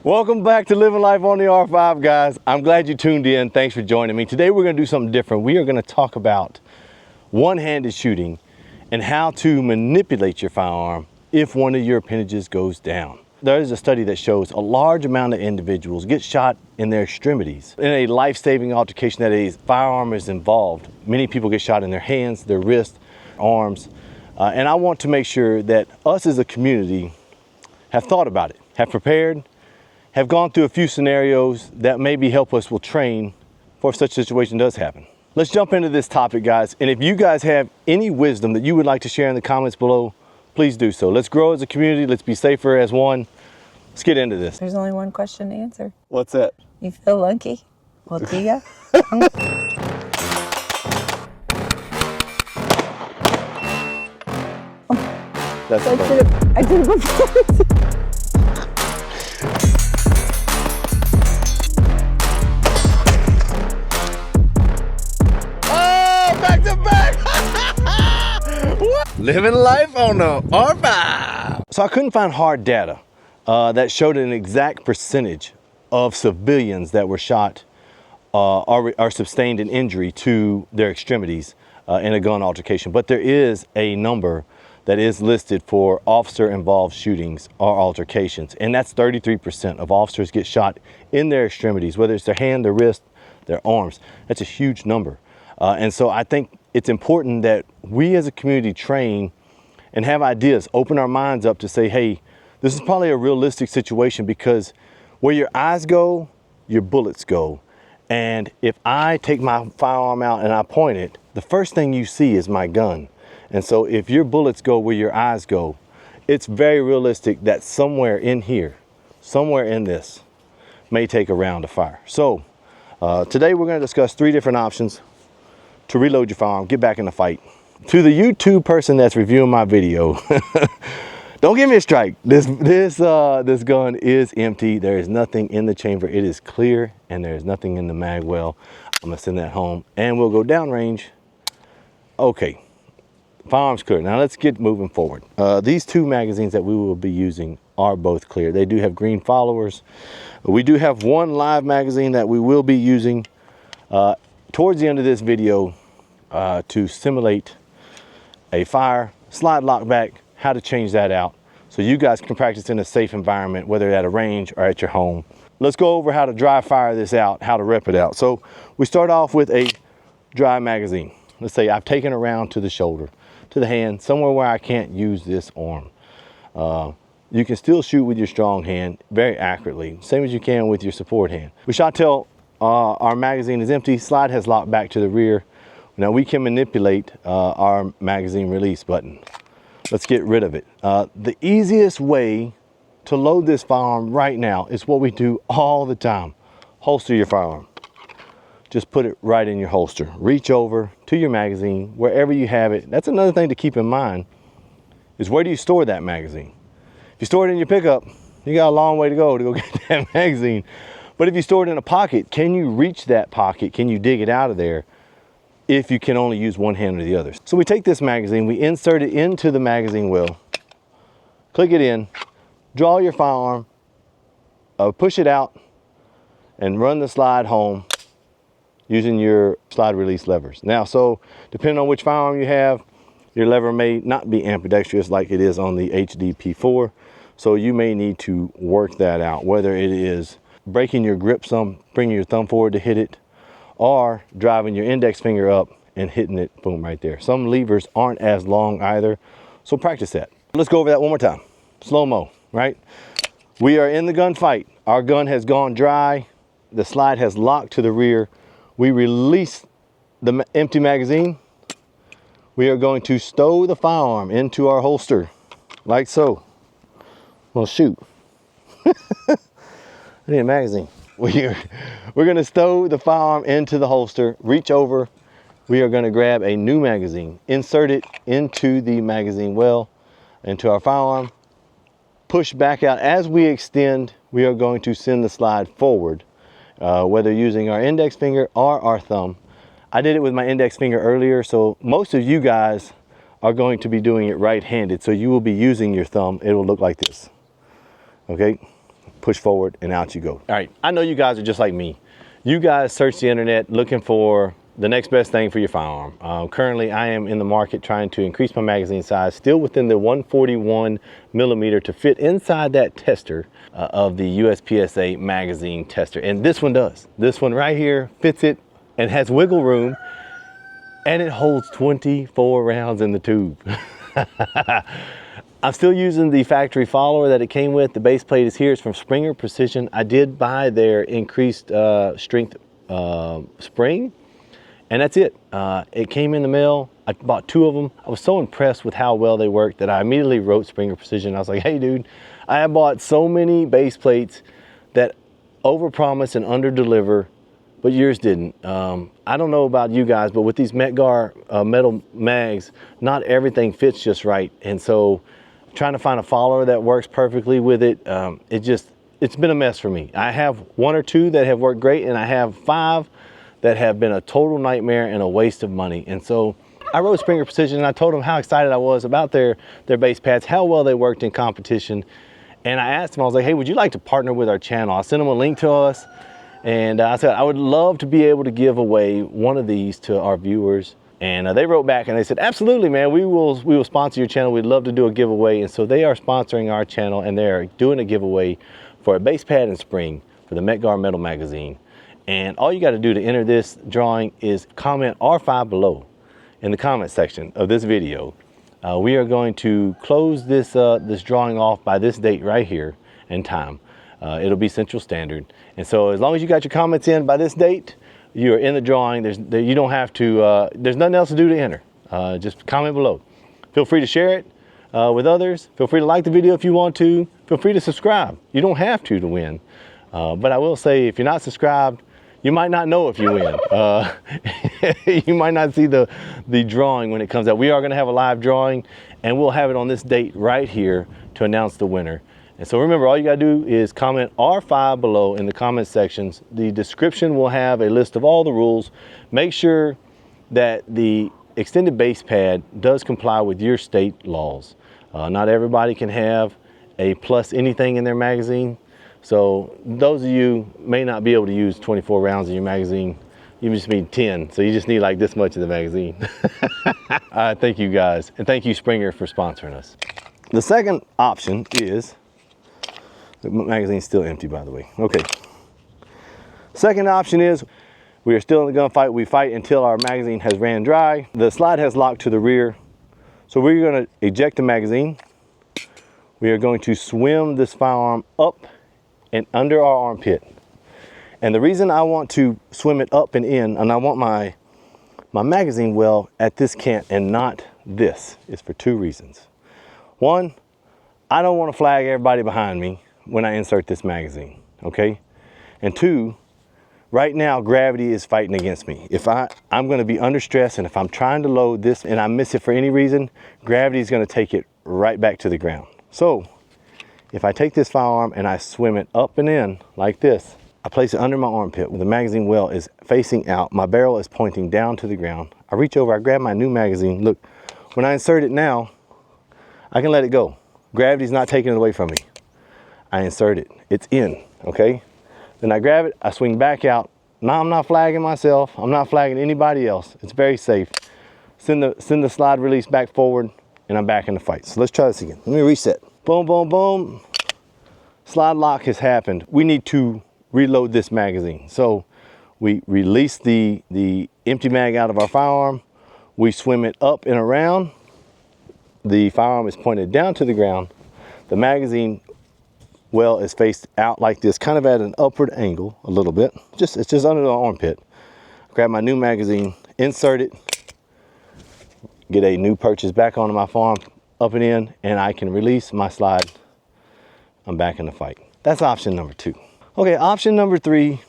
Welcome back to Living Life on the R5, guys. I'm glad you tuned in. Thanks for joining me. Today we're going to do something different. We are going to talk about one-handed shooting and how to manipulate your firearm if one of your appendages goes down. There is a study that shows a large amount of individuals get shot in their extremities. In a life-saving altercation that a firearm is involved, many people get shot in their hands, their wrists, arms, and I want to make sure that us as a community have thought about it, have prepared, have gone through a few scenarios that maybe help us will train for if such a situation does happen. Let's jump into this topic, guys. And if you guys have any wisdom that you would like to share in the comments below, please do so. Let's grow as a community. Let's be safer as one. Let's get into this. There's only one question to answer. What's that? You feel lucky? Well, do ya? That's I did it before. Living life on the R5. So I couldn't find hard data that showed an exact percentage of civilians that were shot or sustained an injury to their extremities in a gun altercation. But there is a number that is listed for officer-involved shootings or altercations. And that's 33% of officers get shot in their extremities, whether it's their hand, their wrist, their arms. That's a huge number. And so I think it's important that we as a community train and have ideas, open our minds up to say, hey, this is probably a realistic situation, because where your eyes go, your bullets go. And if I take my firearm out and I point it, the first thing you see is my gun. And so if your bullets go where your eyes go, it's very realistic that somewhere in here, somewhere in this, may take a round of fire. So today we're going to discuss 3 different options to reload your firearm, get back in the fight. To the YouTube person that's reviewing my video, don't give me a strike. This gun is empty. There is nothing in the chamber. It is clear, and there is nothing in the mag well. I'm gonna send that home, and we'll go downrange. Okay, firearm's clear. Now let's get moving forward. These 2 magazines that we will be using are both clear. They do have green followers. We do have 1 live magazine that we will be using towards the end of this video to simulate a fire, slide lock back, how to change that out so you guys can practice in a safe environment, whether at a range or at your home. Let's go over how to dry fire this out, how to rep it out. So we start off with a dry magazine. Let's say I've taken a round to the shoulder, to the hand, somewhere where I can't use this arm. You can still shoot with your strong hand very accurately, same as you can with your support hand. We shot till our magazine is empty, slide has locked back to the rear. Now we can manipulate our magazine release button. Let's get rid of it. The easiest way to load this firearm right now is what we do all the time. Holster your firearm. Just put it right in your holster. Reach over to your magazine, wherever you have it. That's another thing to keep in mind, is where do you store that magazine? If you store it in your pickup, you got a long way to go get that magazine. But if you store it in a pocket, can you reach that pocket? Can you dig it out of there if you can only use one hand or the other? So we take this magazine, we insert it into the magazine well, click it in, draw your firearm, push it out, and run the slide home using your slide release levers. Now, so depending on which firearm you have, your lever may not be ambidextrous like it is on the HDP4. So you may need to work that out, whether it is breaking your grip some, bringing your thumb forward to hit it, or driving your index finger up and hitting it, boom, right there. Some levers aren't as long either, so practice that. Let's go over that one more time. Slow-mo, right? We are in the gunfight. Our gun has gone dry. The slide has locked to the rear. We release the empty magazine. We are going to stow the firearm into our holster, like so. Well, shoot. I need a magazine. We're gonna stow the firearm into the holster, reach over. We are gonna grab a new magazine, insert it into the magazine well, into our firearm, push back out. As we extend, we are going to send the slide forward, whether using our index finger or our thumb. I did it with my index finger earlier, so most of you guys are going to be doing it right-handed, so you will be using your thumb. It will look like this, okay? push forward, and out you go. All right, I know you guys are just like me. You guys search the internet looking for the next best thing for your firearm. Currently, I am in the market trying to increase my magazine size, still within the 141 millimeter to fit inside that tester of the USPSA magazine tester. And this one does. This one right here fits it and has wiggle room, and it holds 24 rounds in the tube. I'm still using the factory follower that it came with. The base plate is here. It's from Springer Precision. I did buy their increased strength spring, and that's it. It came in the mail. I bought 2 of them. I was so impressed with how well they worked that I immediately wrote Springer Precision. I was like, hey dude, I have bought so many base plates that overpromise and underdeliver, but yours didn't. I don't know about you guys, but with these Metgar metal mags, not everything fits just right. And so trying to find a follower that works perfectly with it, it's been a mess for me. I have 1 or 2 that have worked great, and I have 5 that have been a total nightmare and a waste of money. And so I wrote Springer Precision, and I told them how excited I was about their base pads, how well they worked in competition. And I asked them, I was like, hey, would you like to partner with our channel? I sent them a link to us, and I said, I would love to be able to give away one of these to our viewers. And they wrote back and they said, absolutely, man, we will sponsor your channel. We'd love to do a giveaway. And so they are sponsoring our channel, and they're doing a giveaway for a base pad and spring for the Metgar Metal Magazine. And all you got to do to enter this drawing is comment R5 below in the comment section of this video. We are going to close this drawing off by this date right here in time. It'll be Central Standard. And so as long as you got your comments in by this date, you're in the drawing. You don't have to, there's nothing else to do to enter. Just comment below. Feel free to share it with others. Feel free to like the video if you want to. Feel free to subscribe. You don't have to win. But I will say, if you're not subscribed, you might not know if you win. You might not see the drawing when it comes out. We are gonna have a live drawing, and we'll have it on this date right here to announce the winner. And so remember, all you gotta do is comment R5 below in the comment sections. The description will have a list of all the rules. Make sure that the extended base pad does comply with your state laws. Not everybody can have a plus anything in their magazine. So those of you may not be able to use 24 rounds in your magazine. You just need 10. So you just need like this much in the magazine. Thank you guys. And thank you Springer for sponsoring us. The second option is, the magazine's still empty, by the way. Okay. Second option is, we are still in the gunfight. We fight until our magazine has ran dry. The slide has locked to the rear. So we're gonna eject the magazine. We are going to swim this firearm up and under our armpit. And the reason I want to swim it up and in, and I want my magazine well at this cant and not this, is for 2 reasons. One, I don't want to flag everybody behind me when I insert this magazine, okay? And 2, right now gravity is fighting against me. If I'm gonna be under stress, and if I'm trying to load this and I miss it for any reason, gravity is gonna take it right back to the ground. So if I take this firearm and I swim it up and in like this, I place it under my armpit where the magazine well is facing out, my barrel is pointing down to the ground. I reach over, I grab my new magazine. Look, when I insert it now, I can let it go. Gravity's not taking it away from me. I insert it, it's in, okay? Then I grab it, I swing back out. Now I'm not flagging myself, I'm not flagging anybody else. It's very safe. Send the slide release back forward, and I'm back in the fight. So let's try this again. Let me reset. Boom, boom, boom. Slide lock has happened. We need to reload this magazine. So we release the empty mag out of our firearm. We swim it up and around. The firearm is pointed down to the ground. The magazine well is faced out like this, kind of at an upward angle a little bit. It's just under the armpit. Grab my new magazine, insert it, get a new purchase back onto my firearm, up and in, and I can release my slide. I'm back in the fight. That's option number 2. Okay, option number 3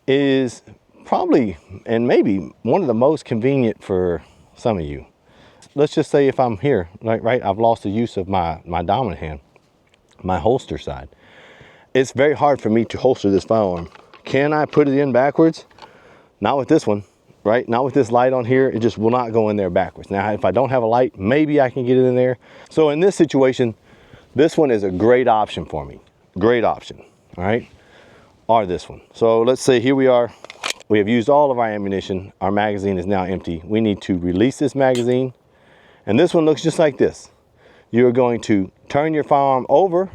is probably, and maybe, one of the most convenient for some of you. Let's just say if I'm here, right, I've lost the use of my dominant hand, my holster side. It's very hard for me to holster this firearm. Can I put it in backwards? Not with this one, right? Not with this light on here. It just will not go in there backwards. Now, if I don't have a light, maybe I can get it in there. So in this situation, this one is a great option for me. Great option. all right, or this one. So let's say here we are. We have used all of our ammunition. Our magazine is now empty. We need to release this magazine. And this one looks just like this. You're going to turn your firearm over.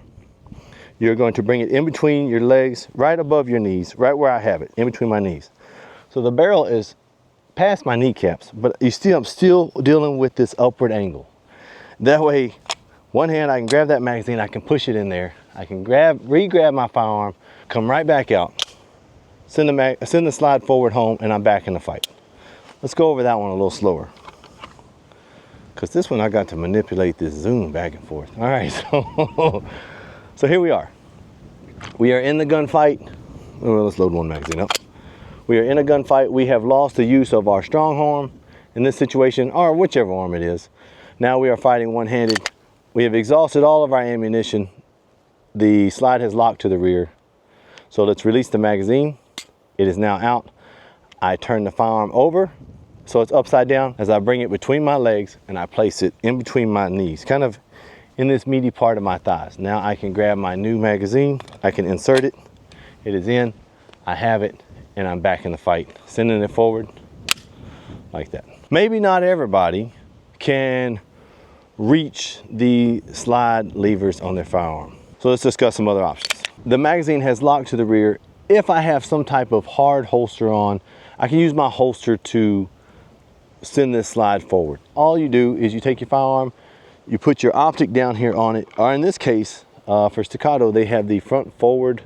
You're going to bring it in between your legs, right above your knees, right where I have it, in between my knees. So the barrel is past my kneecaps, but I'm still dealing with this upward angle. That way, one hand I can grab that magazine, I can push it in there. I can re-grab my firearm, come right back out, send the slide forward home, and I'm back in the fight. Let's go over that one a little slower. Because this one I got to manipulate this zoom back and forth. All right, so here we are. We are in the gunfight. Well, let's load one magazine up. We are in a gunfight. We have lost the use of our strong arm in this situation, or whichever arm it is. Now we are fighting one-handed. We have exhausted all of our ammunition. The slide has locked to the rear. So let's release the magazine. It is now out. I turn the firearm over so it's upside down as I bring it between my legs and I place it in between my knees, kind of in this meaty part of my thighs. Now I can grab my new magazine. I can insert it. It is in. I have it, and I'm back in the fight, sending it forward like that. Maybe not everybody can reach the slide levers on their firearm. So let's discuss some other options. The magazine has locked to the rear. If I have some type of hard holster on, I can use my holster to send this slide forward. All you do is you take your firearm, you put your optic down here on it, or in this case, for staccato, they have the front forward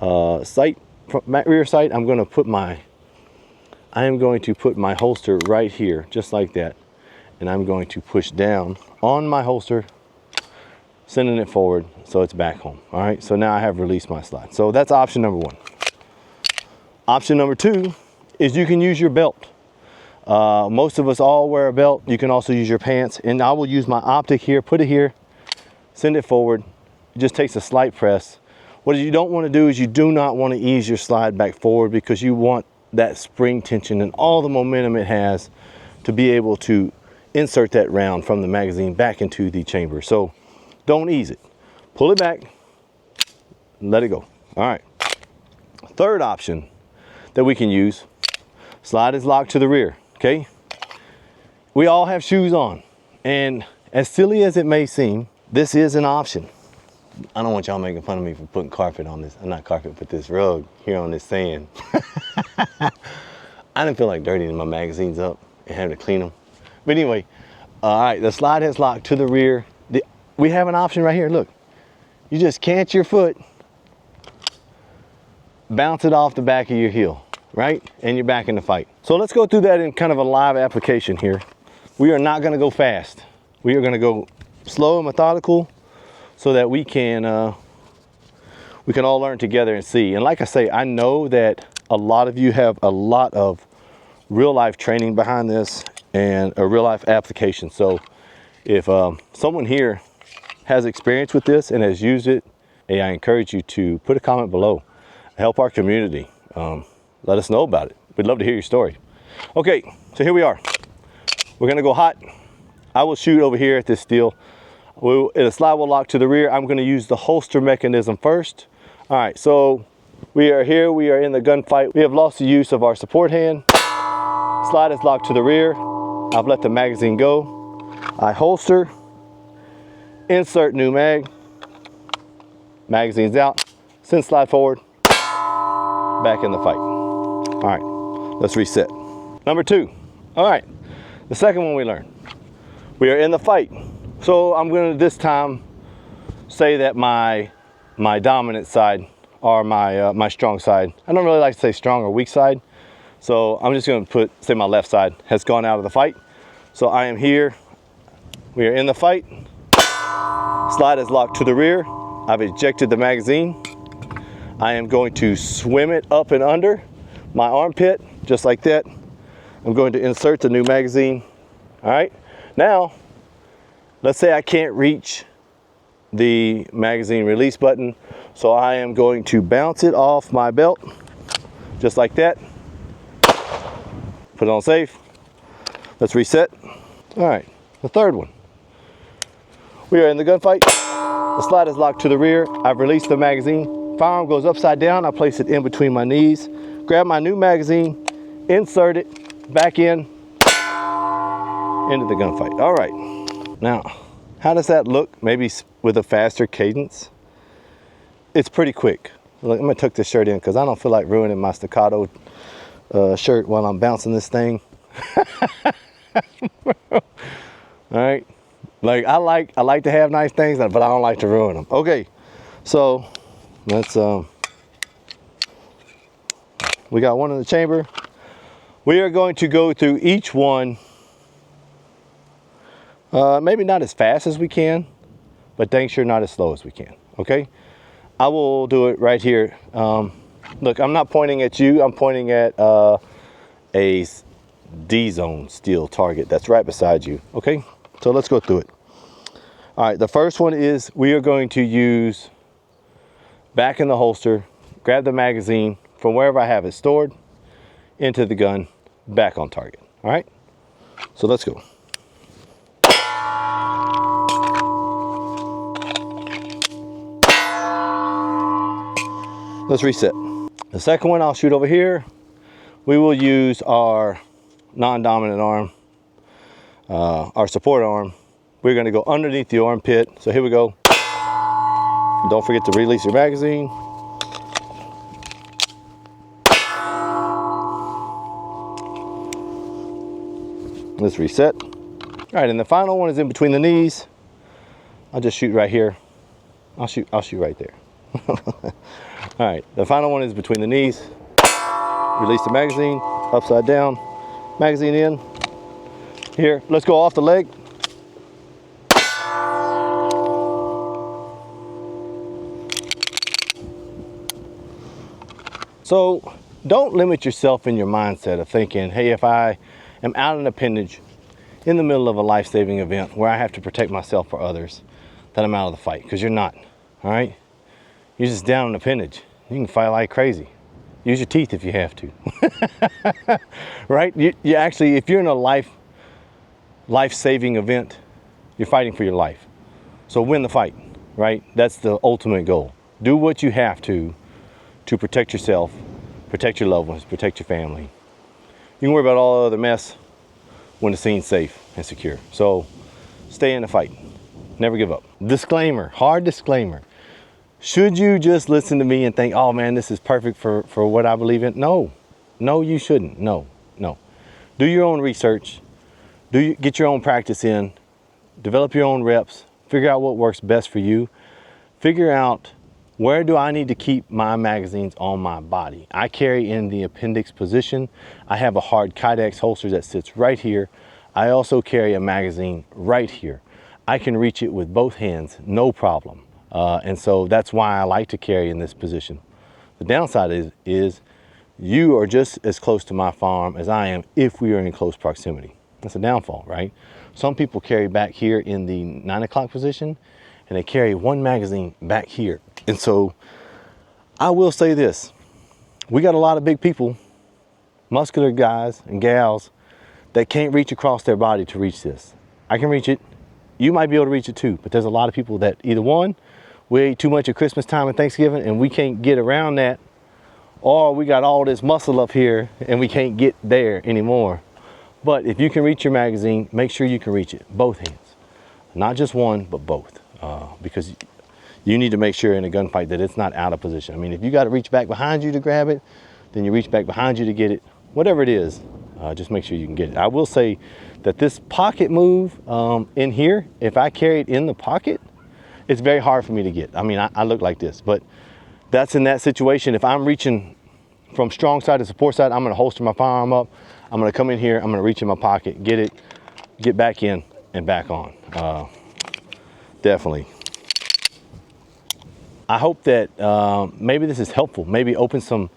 sight, rear sight. I am going to put my holster right here, just like that. And I'm going to push down on my holster, sending it forward so it's back home. All right, so now I have released my slide. So that's option number one. Option number two is you can use your belt. Most of us all wear a belt. You can also use your pants, and I will use my optic here, put it here, send it forward. It just takes a slight press. What you don't want to do is you do not want to ease your slide back forward, because you want that spring tension and all the momentum it has to be able to insert that round from the magazine back into the chamber. So don't ease it. Pull it back, let it go. All right. Third option that we can use, slide is locked to the rear, okay? We all have shoes on, and as silly as it may seem, this is an option. I don't want y'all making fun of me for putting carpet on this, not carpet, but this rug here on this sand. I didn't feel like dirtying my magazines up and having to clean them. But anyway, all right, the slide has locked to the rear. We have an option right here, look. You just cant your foot, bounce it off the back of your heel, right? And you're back in the fight. So let's go through that in kind of a live application here. We are not gonna go fast. We are gonna go slow and methodical so that we can all learn together and see. And like I say, I know that a lot of you have a lot of real life training behind this and a real life application. So if someone here has experience with this and has used it, hey, I encourage you to put a comment below. Help our community. Let us know about it. We'd love to hear your story. Okay, so here we are. We're gonna go hot. I will shoot over here at this steel. The slide will lock to the rear. I'm gonna use the holster mechanism first. All right, so we are here. We are in the gunfight. We have lost the use of our support hand. Slide is locked to the rear. I've let the magazine go. I holster, insert new mag. Magazine's out. Send slide forward. Back in the fight. All right, let's reset. Number two. All right, the second one we learned. We are in the fight. So I'm gonna this time say that my dominant side, or my strong side. I don't really like to say strong or weak side. So I'm just gonna say my left side has gone out of the fight. So I am here. We are in the fight. Slide is locked to the rear. I've ejected the magazine. I am going to swim it up and under my armpit, just like that. I'm going to insert the new magazine. All right, now, let's say I can't reach the magazine release button, so I am going to bounce it off my belt, just like that. Put it on safe. Let's reset. All right, the third one. We are in the gunfight. The slide is locked to the rear. I've released the magazine. firearm goes upside down. I place it in between my knees, grab my new magazine, insert it back in, into the gunfight. All right, now, how does that look? Maybe with a faster cadence? It's pretty quick. Look, I'm gonna tuck this shirt in because I don't feel like ruining my staccato shirt while I'm bouncing this thing. All right, like I like to have nice things, but I don't like to ruin them. Okay, so let's we got one in the chamber. We are going to go through each one, maybe not as fast as we can, but dang sure not as slow as we can. Okay, I will do it right here. Look, I'm not pointing at you. I'm pointing at a D-zone steel target that's right beside you. Okay, so let's go through it. All right, the first one is we are going to use back in the holster, grab the magazine from wherever I have it stored into the gun, back on target. All right, so let's go. Let's reset. The second one I'll shoot over here. We will use our non-dominant arm, our support arm. We're gonna go underneath the armpit. So here we go. Don't forget to release your magazine. Let's reset. All right, and the final one is in between the knees. I'll just shoot right here. I'll shoot right there. All right, the final one is between the knees. Release the magazine, upside down, magazine in. Here, let's go off the leg. So don't limit yourself in your mindset of thinking, hey, if I am out an appendage in the middle of a life-saving event where I have to protect myself or others, that I'm out of the fight, because you're not, all right? You're just down an appendage. You can fight like crazy. Use your teeth if you have to, right? You actually, if you're in a life-saving event, you're fighting for your life. So win the fight, right? That's the ultimate goal. Do what you have to protect yourself, protect your loved ones, protect your family. You can worry about all the other mess when the scene's safe and secure. So stay in the fight. Never give up. Disclaimer, hard disclaimer. Should you just listen to me and think, oh man, this is perfect for what I believe in? No, you shouldn't. No. Do your own research. Get your own practice in. Develop your own reps. Figure out what works best for you. Figure out where do I need to keep my magazines on my body. I carry in the appendix position. I have a hard Kydex holster that sits right here. I also carry a magazine right here. I can reach it with both hands, no problem. And so that's why I like to carry in this position. The downside is you are just as close to my firearm as I am if we are in close proximity. That's a downfall, right? Some people carry back here in the 9 o'clock position and they carry one magazine back here. And so I will say this, we got a lot of big people, muscular guys and gals that can't reach across their body to reach this. I can reach it. You might be able to reach it too, but there's a lot of people that either one, we ate too much at Christmas time and Thanksgiving and we can't get around that, or we got all this muscle up here and we can't get there anymore. But if you can reach your magazine, make sure you can reach it, both hands. Not just one, but both, because you need to make sure in a gunfight that it's not out of position. I mean, if you got to reach back behind you to grab it, then you reach back behind you to get it. Whatever it is, just make sure you can get it. I will say that this pocket move in here, if I carry it in the pocket, it's very hard for me to get. I mean, I look like this, but that's in that situation. If I'm reaching from strong side to support side, I'm gonna holster my firearm up. I'm gonna come in here, I'm gonna reach in my pocket, get it, get back in and back on. Definitely. I hope that maybe this is helpful. Maybe open some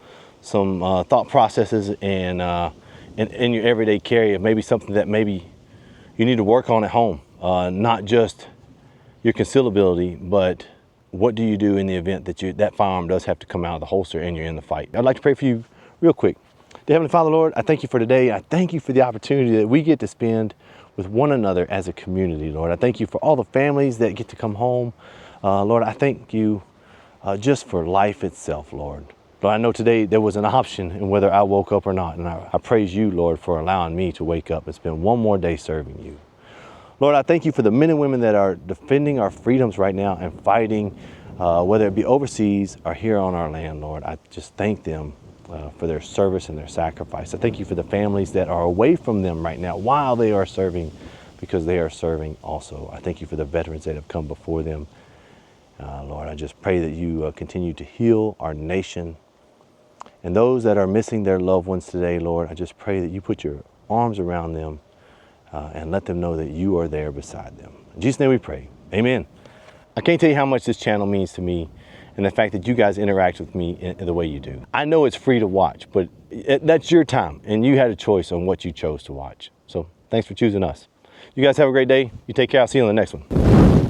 thought processes and in your everyday carry of maybe something that maybe you need to work on at home. Not just your concealability, but what do you do in the event that that firearm does have to come out of the holster and you're in the fight. I'd like to pray for you real quick. Dear Heavenly Father, Lord, I thank you for today. I thank you for the opportunity that we get to spend with one another as a community, Lord. I thank you for all the families that get to come home. Lord, I thank you just for life itself, Lord. But I know today there was an option in whether I woke up or not. And I praise you, Lord, for allowing me to wake up and spend one more day serving you. Lord, I thank you for the men and women that are defending our freedoms right now and fighting, whether it be overseas or here on our land, Lord. I just thank them for their service and their sacrifice. I thank you for the families that are away from them right now while they are serving, because they are serving also. I thank you for the veterans that have come before them. Lord, I just pray that you continue to heal our nation. And those that are missing their loved ones today, Lord, I just pray that you put your arms around them and let them know that you are there beside them. In Jesus' name we pray. Amen. I can't tell you how much this channel means to me and the fact that you guys interact with me in the way you do. I know it's free to watch, but that's your time, and you had a choice on what you chose to watch. So thanks for choosing us. You guys have a great day. You take care. I'll see you on the next one.